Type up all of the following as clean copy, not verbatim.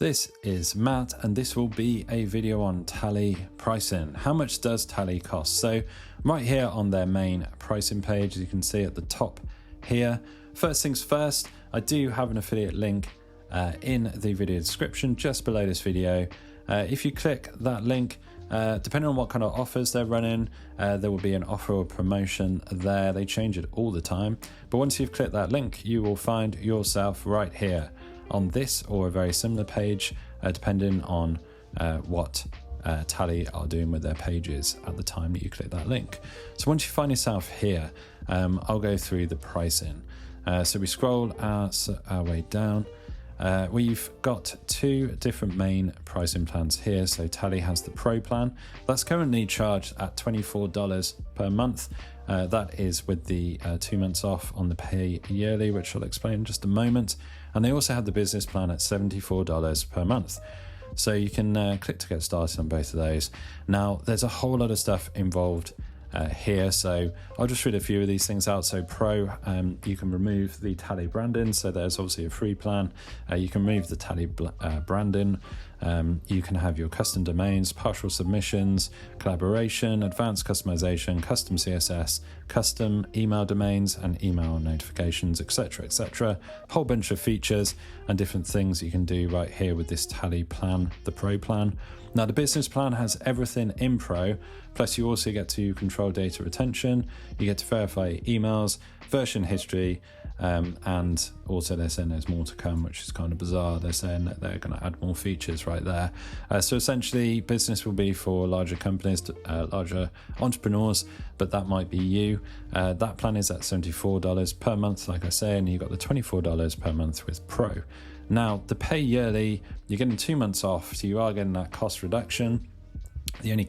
This is Matt, and this will be a video on Tally pricing. How much does Tally cost? So right here on their main pricing page, as you can see at the top here. First things first, I do have an affiliate link in the video description just below this video. If you click that link, depending on what kind of offers they're running, there will be an offer or promotion there. They change it all the time. But once you've clicked that link, you will find yourself right here on this or a very similar page, depending on what Tally are doing with their pages at the time that you click that link. So once you find yourself here, I'll go through the pricing. So we scroll our way down. We've got two different main pricing plans here. So Tally has the Pro plan. That's currently charged at $24 per month. That is with the 2 months off on the pay yearly, which I'll explain in just a moment. And they also have the business plan at $74 per month. So you can click to get started on both of those. Now, there's a whole lot of stuff involved here, so I'll just read a few of these things out. So Pro, you can remove the Tally branding, so there's obviously a free plan. You can remove the Tally branding. You can have your custom domains, partial submissions, collaboration, advanced customization, custom CSS, custom email domains and email notifications, etc, etc. A whole bunch of features and different things you can do right here with this Tally plan, the Pro plan. Now, the business plan has everything in Pro, plus you also get to control data retention, you get to verify emails, version history, and also they're saying there's more to come, which is kind of bizarre. They're saying that they're going to add more features right there. So essentially, business will be for larger companies, larger entrepreneurs, but that might be you. That plan is at $74 per month, like I say, and you've got the $24 per month with Pro. Now, the pay yearly, you're getting 2 months off, so you are getting that cost reduction. The only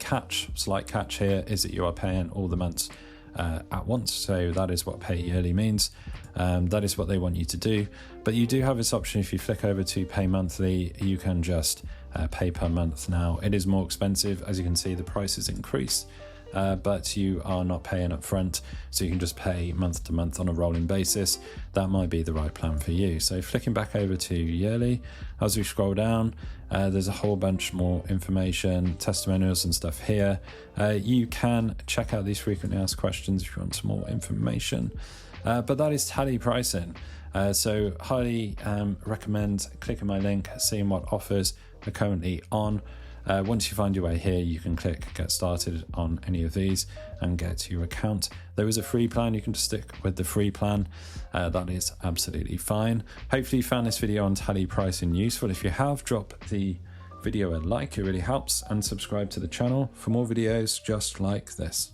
slight catch here, is that you are paying all the months at once. So that is what pay yearly means. That is what they want you to do. But you do have this option. If you flick over to pay monthly, you can just pay per month. Now, it is more expensive. As you can see, the prices increase. But you are not paying up front, so you can just pay month to month on a rolling basis. That might be the right plan for you. So flicking back over to yearly, as we scroll down, there's a whole bunch more information, testimonials and stuff here. You can check out these frequently asked questions if you want some more information. But that is Tally pricing. So highly recommend clicking my link, seeing what offers are currently on. Once you find your way here, you can click get started on any of these and get your account. There is a free plan. You can just stick with the free plan. That is absolutely fine. Hopefully you found this video on Tally pricing useful. If you have, drop the video a like, it really helps, and subscribe to the channel for more videos just like this.